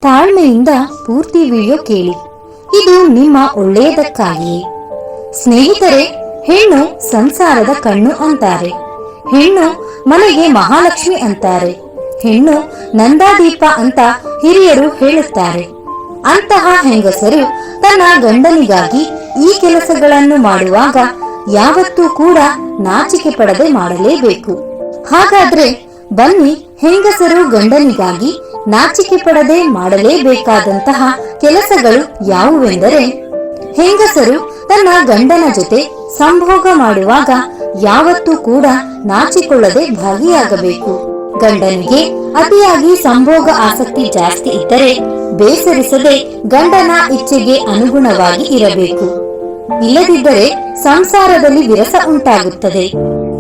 ತಾಳ್ಮೆಯಿಂದ ಪೂರ್ತಿ ವಿಡಿಯೋ ಕೇಳಿ, ಇದು ನಿಮ್ಮ ಒಳ್ಳೆಯದಕ್ಕಾಗಿಯೇ. ಸ್ನೇಹಿತರೆ, ಹೆಣ್ಣು ಸಂಸಾರದ ಕಣ್ಣು ಅಂತಾರೆ. ಹೆಣ್ಣು ಮನೆಗೆ ಮಹಾಲಕ್ಷ್ಮಿ ಅಂತಾರೆ. ಹೆಣ್ಣು ನಂದಾದೀಪ ಅಂತ ಹಿರಿಯರು ಹೇಳುತ್ತಾರೆ. ಅಂತಹ ಹೆಂಗಸರು ತನ್ನ ಗಂಡನಿಗಾಗಿ ಈ ಕೆಲಸಗಳನ್ನು ಮಾಡುವಾಗ ಯಾವತ್ತೂ ಕೂಡ ನಾಚಿಕೆ ಪಡದೆ ಮಾಡಲೇಬೇಕು. ಹಾಗಾದ್ರೆ ಬನ್ನಿ, ಹೆಂಗಸರು ಗಂಡನಿಗಾಗಿ ನಾಚಿಕೆ ಪಡದೆ ಮಾಡಲೇಬೇಕಾದಂತಹ ಕೆಲಸಗಳು ಯಾವುವೆಂದರೆ, ಹೆಂಗಸರು ತನ್ನ ಗಂಡನ ಜೊತೆ ಸಂಭೋಗ ಮಾಡುವಾಗ ಯಾವತ್ತೂ ಕೂಡ ನಾಚಿಕೊಳ್ಳದೆ ಭಾಗಿಯಾಗಬೇಕು. ಗಂಡನಿಗೆ ಅತಿಯಾಗಿ ಸಂಭೋಗ ಆಸಕ್ತಿ ಜಾಸ್ತಿ ಇದ್ದರೆ ಬೇಸರಿಸದೆ ಗಂಡನ ಇಚ್ಛೆಗೆ ಅನುಗುಣವಾಗಿ ಇರಬೇಕು. ಇಲ್ಲದಿದ್ದರೆ ಸಂಸಾರದಲ್ಲಿ ವಿರಸ ಉಂಟಾಗುತ್ತದೆ.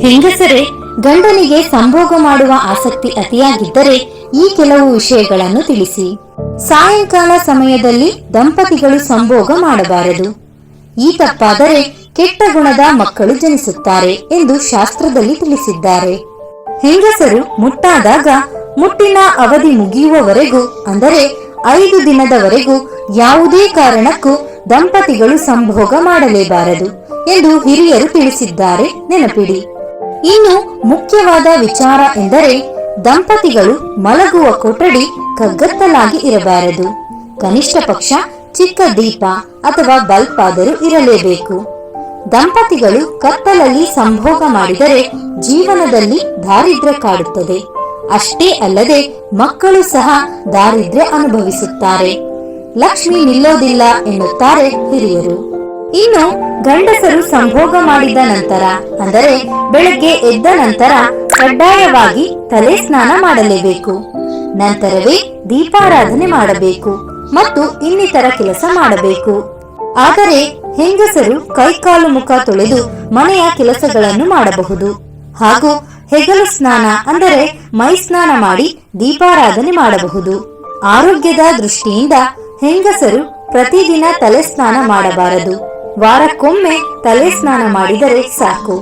ಹೆಂಗಸರೇ, ಗಂಡನಿಗೆ ಸಂಭೋಗ ಮಾಡುವ ಆಸಕ್ತಿ ಅತಿಯಾಗಿದ್ದರೆ ಈ ಕೆಲವು ವಿಷಯಗಳನ್ನು ತಿಳಿಸಿ. ಸಾಯಂಕಾಲ ಸಮಯದಲ್ಲಿ ದಂಪತಿಗಳು ಸಂಭೋಗ ಮಾಡಬಾರದು. ಈ ತಪ್ಪಾದರೆ ಕೆಟ್ಟ ಗುಣದ ಮಕ್ಕಳು ಜನಿಸುತ್ತಾರೆ ಎಂದು ಶಾಸ್ತ್ರದಲ್ಲಿ ತಿಳಿಸಿದ್ದಾರೆ. ಹೆಂಗಸರು ಮುಟ್ಟಾದಾಗ ಮುಟ್ಟಿನ ಅವಧಿ ಮುಗಿಯುವವರೆಗೂ, ಅಂದರೆ 5 ದಿನದವರೆಗೂ ಯಾವುದೇ ಕಾರಣಕ್ಕೂ ದಂಪತಿಗಳು ಸಂಭೋಗ ಮಾಡಲೇಬಾರದು ಎಂದು ಹಿರಿಯರು ತಿಳಿಸಿದ್ದಾರೆ, ನೆನಪಿಡಿ. ಇನ್ನು ಮುಖ್ಯವಾದ ವಿಚಾರ ಎಂದರೆ, ದಂಪತಿಗಳು ಮಲಗುವ ಕೊಠಡಿ ಕಗ್ಗತ್ತಲಾಗಿ ಇರಬಾರದು. ಕನಿಷ್ಠ ಪಕ್ಷ ಚಿಕ್ಕ ದೀಪ ಅಥವಾ ಬಲ್ಬ್ ಆದರೂ ಇರಲೇಬೇಕು. ದಂಪತಿಗಳು ಕತ್ತಲಲ್ಲಿ ಸಂಭೋಗ ಮಾಡಿದರೆ ಜೀವನದಲ್ಲಿ ದಾರಿದ್ರ್ಯ ಕಾಡುತ್ತದೆ. ಅಷ್ಟೇ ಅಲ್ಲದೆ ಮಕ್ಕಳು ಸಹ ದಾರಿದ್ರ್ಯ ಅನುಭವಿಸುತ್ತಾರೆ. ಲಕ್ಷ್ಮಿ ನಿಲ್ಲೋದಿಲ್ಲ ಎನ್ನುತ್ತಾರೆ ಹಿರಿಯರು. ಇನ್ನು ಗಂಡಸರು ಸಂಭೋಗ ಮಾಡಿದ ನಂತರ, ಅಂದರೆ ಬೆಳಗ್ಗೆ ಎದ್ದ ನಂತರ ಕಡ್ಡಾಯವಾಗಿ ತಲೆ ಸ್ನಾನ ಮಾಡಲೇಬೇಕು. ನಂತರವೇ ದೀಪಾರಾಧನೆ ಮಾಡಬೇಕು ಮತ್ತು ಇನ್ನಿತರ ಕೆಲಸ ಮಾಡಬೇಕು. ಆದರೆ ಹೆಂಗಸರು ಕೈಕಾಲು ಮುಖ ತೊಳೆದು ಮನೆಯ ಕೆಲಸಗಳನ್ನು ಮಾಡಬಹುದು ಹಾಗೂ ಹೆಗಲು ಸ್ನಾನ, ಅಂದರೆ ಮೈ ಸ್ನಾನ ಮಾಡಿ ದೀಪಾರಾಧನೆ ಮಾಡಬಹುದು. ಆರೋಗ್ಯದ ದೃಷ್ಟಿಯಿಂದ ಹೆಂಗಸರು ಪ್ರತಿದಿನ ತಲೆ ಸ್ನಾನ ಮಾಡಬಾರದು. ವಾರಕ್ಕೊಮ್ಮೆ ತಲೆ ಸ್ನಾನ ಮಾಡಿದರೆ ಸಾಕು.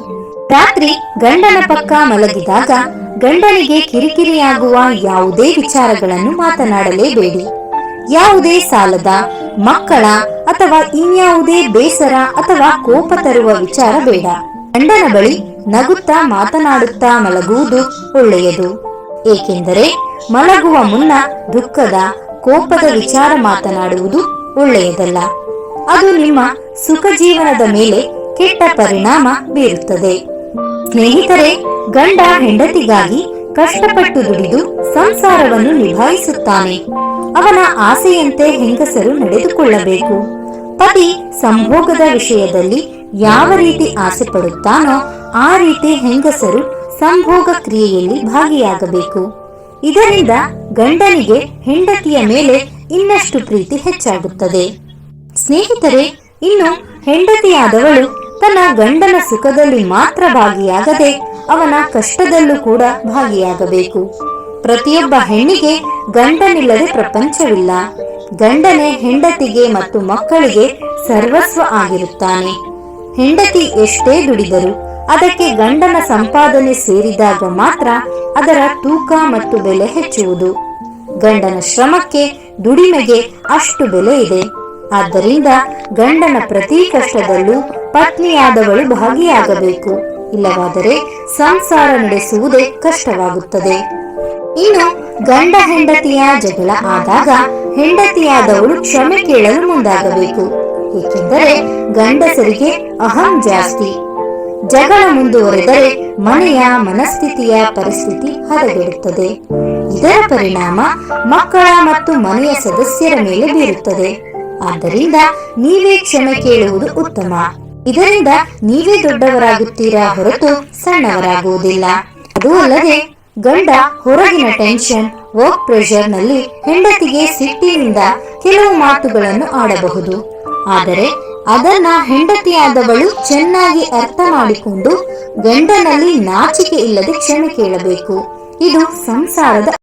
ರಾತ್ರಿ ಗಂಡನ ಪಕ್ಕ ಮಲಗಿದಾಗ ಗಂಡನಿಗೆ ಕಿರಿಕಿರಿಯಾಗುವ ಯಾವುದೇ ವಿಚಾರಗಳನ್ನು ಮಾತನಾಡಲೇಬೇಡಿ. ಯಾವುದೇ ಸಾಲದ, ಮಕ್ಕಳ ಅಥವಾ ಇನ್ಯಾವುದೇ ಬೇಸರ ಅಥವಾ ಕೋಪ ತರುವ ವಿಚಾರ ಬೇಡ. ಗಂಡನ ಬಳಿ ನಗುತ್ತಾ ಮಾತನಾಡುತ್ತಾ ಮಲಗುವುದು ಒಳ್ಳೆಯದು. ಏಕೆಂದರೆ ಮಲಗುವ ಮುನ್ನ ದುಃಖದ, ಕೋಪದ ವಿಚಾರ ಮಾತನಾಡುವುದು ಒಳ್ಳೆಯದಲ್ಲ. ಅದು ನಿಮ್ಮ ಸುಖ ಜೀವನದ ಮೇಲೆ ಕೆಟ್ಟ ಪರಿಣಾಮ ಬೀರುತ್ತದೆ. ಸ್ನೇಹಿತರೆ, ಗಂಡ ಹೆಂಡತಿಗಾಗಿ ಕಷ್ಟಪಟ್ಟು ದುಡಿದು ಸಂಸಾರವನ್ನು ನಿಭಾಯಿಸುತ್ತಾನೆ. ಅವನ ಆಸೆಯಂತೆ ಹೆಂಗಸರು ನಡೆದುಕೊಳ್ಳಬೇಕು. ಪತಿ ಸಂಭೋಗದ ವಿಷಯದಲ್ಲಿ ಯಾವ ರೀತಿ ಆಸೆ ಪಡುತ್ತಾನೋ ಆ ರೀತಿ ಹೆಂಗಸರು ಸಂಭೋಗ ಕ್ರಿಯೆಯಲ್ಲಿ ಭಾಗಿಯಾಗಬೇಕು. ಇದರಿಂದ ಗಂಡನಿಗೆ ಹೆಂಡತಿಯ ಮೇಲೆ ಇನ್ನಷ್ಟು ಪ್ರೀತಿ ಹೆಚ್ಚಾಗುತ್ತದೆ. ಸ್ನೇಹಿತರೆ, ಇನ್ನು ಹೆಂಡತಿಯಾದವಳು ತನ್ನ ಗಂಡನ ಸುಖದಲ್ಲಿ ಮಾತ್ರ ಭಾಗಿಯಾಗದೆ ಅವನ ಕಷ್ಟದಲ್ಲೂ ಕೂಡ ಭಾಗಿಯಾಗಬೇಕು. ಪ್ರತಿಯೊಬ್ಬ ಹೆಣ್ಣಿಗೆ ಗಂಡನಿಲ್ಲದೆ ಪ್ರಪಂಚವಿಲ್ಲ. ಗಂಡನೇ ಹೆಂಡತಿಗೆ ಮತ್ತು ಮಕ್ಕಳಿಗೆ ಸರ್ವಸ್ವ ಆಗಿರುತ್ತಾನೆ. ಹೆಂಡತಿ ಎಷ್ಟೇ ದುಡಿದರೂ ಅದಕ್ಕೆ ಗಂಡನ ಸಂಪಾದನೆ ಸೇರಿದಾಗ ಮಾತ್ರ ಅದರ ತೂಕ ಮತ್ತು ಬೆಲೆ ಹೆಚ್ಚುವುದು. ಗಂಡನ ಶ್ರಮಕ್ಕೆ, ದುಡಿಮೆಗೆ ಅಷ್ಟು ಬೆಲೆ ಇದೆ. ಆದ್ದರಿಂದ ಗಂಡನ ಪ್ರತಿ ಕಷ್ಟದಲ್ಲೂ ಪತ್ನಿಯಾದವಳು ಭಾಗಿಯಾಗಬೇಕು. ಇಲ್ಲವಾದರೆ ಸಂಸಾರ ನಡೆಸುವುದೇ ಕಷ್ಟವಾಗುತ್ತದೆ. ಇನ್ನು ಗಂಡ ಹೆಂಡತಿಯ ಜಗಳ ಆದಾಗ ಹೆಂಡತಿಯಾದವಳು ಕ್ಷಮೆ ಕೇಳಲು ಮುಂದಾಗಬೇಕು. ಏಕೆಂದರೆ ಗಂಡಸರಿಗೆ ಅಹಂ ಜಾಸ್ತಿ. ಜಗಳ ಮುಂದುವರೆದರೆ ಮನೆಯ ಮನಸ್ಥಿತಿಯ ಪರಿಸ್ಥಿತಿ ಹದಗೆಡುತ್ತದೆ. ಇದರ ಪರಿಣಾಮ ಮಕ್ಕಳ ಮತ್ತು ಮನೆಯ ಸದಸ್ಯರ ಮೇಲೆ ಬೀರುತ್ತದೆ. ಆದ್ದರಿಂದ ನೀವೇ ಕ್ಷಮೆ ಕೇಳುವುದು ಉತ್ತಮ. ಇದರಿಂದ ನೀವೇ ದೊಡ್ಡವರಾಗುತ್ತೀರಾ ಹೊರತು ಸಣ್ಣವರಾಗುವುದಿಲ್ಲ. ಅದೂ ಅಲ್ಲದೆ ಗಂಡ ಹೊರಗಿನ ಟೆನ್ಷನ್, ವರ್ಕ್ ಪ್ರೆಷರ್ ನಲ್ಲಿ ಹೆಂಡತಿಗೆ ಸಿಟ್ಟಿನಿಂದ ಕೆಲವು ಮಾತುಗಳನ್ನು ಆಡಬಹುದು. ಆದರೆ ಅದನ್ನ ಹೆಂಡತಿಯಾದವಳು ಚೆನ್ನಾಗಿ ಅರ್ಥ ಮಾಡಿಕೊಂಡು ಗಂಡನಲ್ಲಿ ನಾಚಿಕೆ ಇಲ್ಲದೆ ಕ್ಷಮೆ ಕೇಳಬೇಕು. ಇದು ಸಂಸಾರದ